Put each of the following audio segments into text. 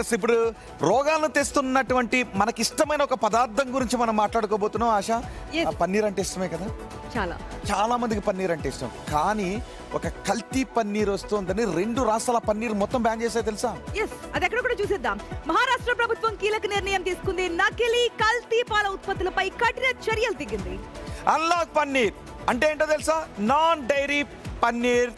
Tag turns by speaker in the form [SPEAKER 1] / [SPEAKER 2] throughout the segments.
[SPEAKER 1] Yes ఇప్పుడు రోగాలను తెస్తున్నటువంటి మనకి ఇష్టమైన ఒక పదార్థం గురించి మనం మాట్లాడుకోబోతున్నాం. ఆశ,
[SPEAKER 2] Yes.
[SPEAKER 1] పన్నీర్ అంటే ఇష్టమే కదా,
[SPEAKER 2] చాలా
[SPEAKER 1] చాలా మందికి పన్నీర్ అంటే ఇష్టం. కానీ ఒక కల్తీ పన్నీర్ వస్తుందని 2 రాష్ట్రాల పన్నీర్ మొత్తం బ్యాన్ చేసే తెలుసా?
[SPEAKER 2] ఎస్ అది ఎక్కడ కూడా చూసేద్దాం. మహారాష్ట్ర ప్రభుత్వం కీలక నిర్ణయం తీసుకుంది. నకిలీ కల్తీ పాల ఉత్పత్తులపై కఠిన చర్యలు దిగింది.
[SPEAKER 1] అన్లాక్ పన్నీర్ అంటే ఏంటో తెలుసా? నాన్ డైరీ పన్నీర్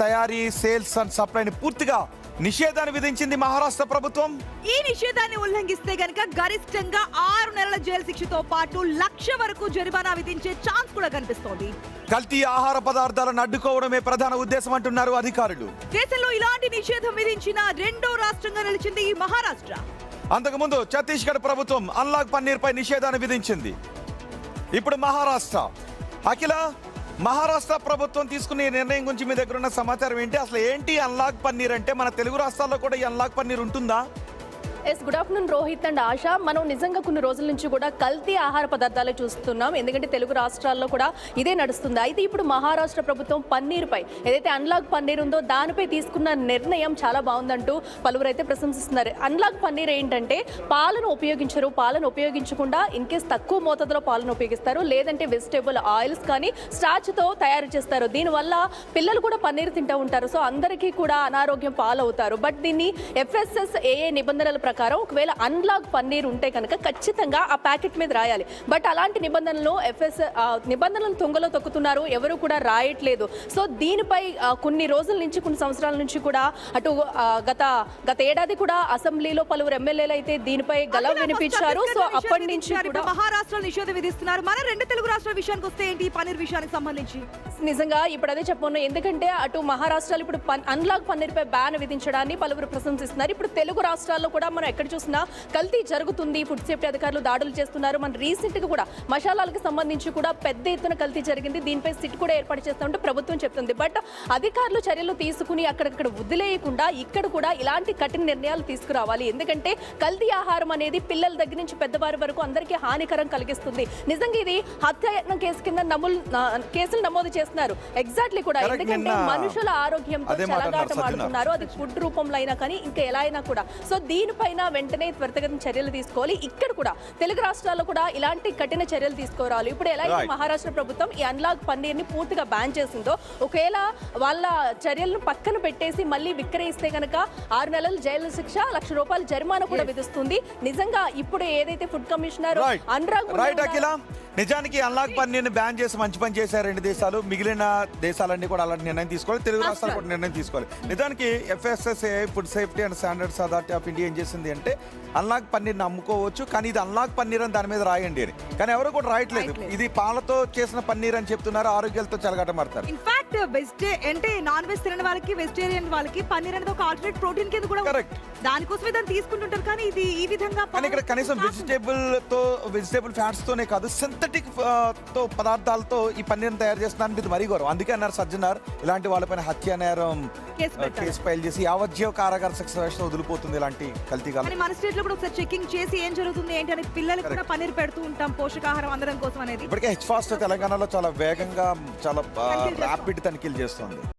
[SPEAKER 1] తయారీ, సేల్స్ అండ్ సప్లైని పూర్తిగా నిషేధాన్ని విధించింది మహారాష్ట్ర ప్రభుత్వం.
[SPEAKER 2] ఈ నిషేధాన్ని ఉల్లంఘిస్తే గనుక గరిష్టంగా 6 నెలల జైలు శిక్షతో పాటు 1,00,000 వరకు జరిమానా విధించే ఛాన్స్ కూడా కనిపిస్తోంది.
[SPEAKER 1] కల్తీ ఆహార పదార్థాలను అడ్డుకోవడమే ప్రధాన ఉద్దేశం అంటున్నారు అధికారులు.
[SPEAKER 2] దేశంలో ఇలాంటి నిషేధం విధించిన 2వ రాష్ట్రంగా నిలిచింది ఈ మహారాష్ట్ర.
[SPEAKER 1] అంతకుముందు ఛత్తీస్గఢ్ ప్రభుత్వం అన్లాక్ పన్నీర్ పై నిషేధాన్ని విధించింది. ఇప్పుడు మహారాష్ట్ర. అఖిల, మహారాష్ట్ర ప్రభుత్వం తీసుకున్న ఈ నిర్ణయం గురించి మీ దగ్గర ఉన్న సమాచారం ఏంటి? అసలు ఏంటి అన్లాక్ పన్నీర్ అంటే? మన తెలుగు రాష్ట్రాల్లో కూడా ఈ అన్లాక్ పన్నీర్ ఉంటుందా?
[SPEAKER 3] Yes, good afternoon Rohit and Asha. మనం నిజంగా కొన్ని రోజుల నుంచి కూడా కల్తీ ఆహార పదార్థాలు చూస్తున్నాం. ఎందుకంటే తెలుగు రాష్ట్రాల్లో కూడా ఇదే నడుస్తుంది. అయితే ఇప్పుడు మహారాష్ట్ర ప్రభుత్వం పన్నీర్పై ఏదైతే అన్లాక్ పన్నీర్ ఉందో దానిపై తీసుకున్న నిర్ణయం చాలా బాగుందంటూ పలువురు అయితే ప్రశంసిస్తున్నారు. అన్లాక్ పన్నీర్ ఏంటంటే పాలను ఉపయోగించరు, పాలను ఉపయోగించకుండా ఇన్ కేస్ తక్కువ మోతాదులో పాలను ఉపయోగిస్తారు, లేదంటే వెజిటేబుల్ ఆయిల్స్ కానీ స్టార్చ్తో తయారు చేస్తారు. దీనివల్ల పిల్లలు కూడా పన్నీర్ తింటూ ఉంటారు. సో అందరికీ కూడా అనారోగ్యం పాలవుతారు. బట్ దీన్ని FSSAI నిబంధనల ప్రకారం ఒకవేళ అన్లాక్ పన్నీర్ ఉంటే కనుక ఖచ్చితంగా ఆ ప్యాకెట్ మీద రాయాలి. బట్ అలాంటి నిబంధనలను తుంగలో తొక్కుతున్నారు, ఎవరు కూడా రాయట్లేదు. సో దీనిపై కొన్ని రోజుల నుంచి, కొన్ని సంవత్సరాల నుంచి కూడా అటు గత ఏడాది కూడా అసెంబ్లీలో పలువురు ఎమ్మెల్యేలు అయితే దీనిపై గలం వినిపించారు. సో అప్పటి నుంచి కూడా
[SPEAKER 2] మహారాష్ట్రలో నిషేధం విధిస్తున్నారు. మన 2 తెలుగు రాష్ట్రాల విషయానికి వస్తే ఏంటి ఈ పన్నీర్ విషయానికి సంబంధించి?
[SPEAKER 3] నిజంగా ఇప్పుడు అదే చెప్పను. ఎందుకంటే అటు మహారాష్ట్రలో ఇప్పుడు అన్లాక్ పన్నీర్ పై బ్యాన్ విధించడాన్ని పలువురు ప్రశంసిస్తున్నారు. ఇప్పుడు తెలుగు రాష్ట్రాల్లో కూడా మనం ఎక్కడ చూసినా కల్తీ జరుగుతుంది. ఫుడ్ సేఫ్టీ అధికారులు దాడులు చేస్తున్నారు. మన రీసెంట్ గా కూడా మసాలాలకు సంబంధించి కూడా పెద్ద ఎత్తున కల్తీ జరిగింది. దీనిపై సిట్ కూడా ఏర్పాటు చేస్తామంటే ప్రభుత్వం చెప్తుంది. బట్ అధికారులు చర్యలు తీసుకుని అక్కడక్కడ వదిలేయకుండా ఇక్కడ కూడా ఇలాంటి కఠిన నిర్ణయాలు తీసుకురావాలి. ఎందుకంటే కల్తీ ఆహారం అనేది పిల్లల దగ్గర నుంచి పెద్దవారి వరకు అందరికీ హానికరం కలిగిస్తుంది. నిజంగా ఇది హత్యాయత్నం కేసు కింద కేసులు నమోదు చేస్తున్నారు. ఎగ్జాక్ట్లీ కూడా, ఎందుకంటే మనుషుల ఆరోగ్యంతో చెలగాటమాడుతున్నారు. అది ఫుడ్ రూపంలో అయినా కానీ ఇంకా ఎలా అయినా కూడా. సో దీనిపైన వెంటనే త్వరితగతిన చర్యలు తీసుకోవాలి. ఇక్కడ కూడా తెలుగు రాష్ట్రాల్లో కూడా ఇలాంటి కఠిన చర్యలు తీసుకోవాలి. ఇప్పుడు ఎలా అయితే మహారాష్ట్ర ప్రభుత్వం ఈ అన్లాక్ పన్నీర్ ని పూర్తిగా బ్యాన్ చేసిందో, ఒకవేళ వాళ్ళ చర్యలను పక్కన పెట్టేసి మళ్ళీ విక్రయిస్తే కనుక 6 నెలల జైలు శిక్ష, ₹1,00,000 జరిమానా కూడా విధిస్తుంది. నిజంగా ఇప్పుడు ఏదైతే ఫుడ్ కమిషనర్ అనురాగ్
[SPEAKER 1] నిజానికి అన్లాక్ పన్నీర్ ని బ్యాన్ చేసి మంచి పని చేశారు 2 దేశాలు. మిగిలిన దేశాలన్నీ కూడా అలాంటి నిర్ణయం తీసుకోవాలి, తెలుగు రాష్ట్రాలు కూడా నిర్ణయం తీసుకోవాలి. నిజానికి FSSAI food safety and standards authority of India ఏం చేసింది అంటే అన్లాక్ పన్నీర్ని అమ్ముకోవచ్చు, కానీ ఇది అన్లాక్ పన్నీర్ అని దాని మీద రాయండి అని. కానీ ఎవరు కూడా రాయట్లేదు. ఇది పాలతో చేసిన పన్నీర్ అని చెప్తున్నారు. ఆరోగ్యాలతో చెలగాటమాడతారు.
[SPEAKER 2] ఇన్ఫాక్ట్ అంటే నాన్ వెజ్ తినని వాళ్ళకి, వెజిటేరియన్ వాళ్ళకి పన్నీర్ అనేది ఒక ఆల్టర్నేట్ ప్రోటీన్ కింద కూడా
[SPEAKER 1] కరెక్ట్.
[SPEAKER 2] దానికోసమే దాన్ని తీసుకుంటుంటారు. కానీ ఇది ఈ విధంగా
[SPEAKER 1] కానీ ఇక్కడ కనీసం వెజిటేబుల్ ఫ్యాట్స్ తోనే కాదు, సింథటిక్ పదార్థాలతో ఈ పన్నీర్ తయారు చేస్తున్నారంటే ఇది మరీ గౌరవం. అందుకే అన్నారు సజ్జనార్, ఇలాంటి వాళ్ళపైన హత్యా నేరం కేసు ఫైల్ చేసి యావజ్జీవ కారాగార శిక్ష వదిలిపోతుంది ఇలాంటి కల్తీ.
[SPEAKER 2] మన స్టేట్ లో కూడా ఒకసారి చెకింగ్ చేసి ఏం జరుగుతుంది ఏంటి అని పిల్లలకు కూడా పన్నీర్ పెడుతూ ఉంటాం, పోషకాహారం అందరం కోసం అనేది.
[SPEAKER 1] ఇప్పటికే హెచ్ ఫాస్ట్ తెలంగాణలో చాలా వేగంగా, చాలా ర్యాపిడ్ తనిఖీలు చేస్తుంది.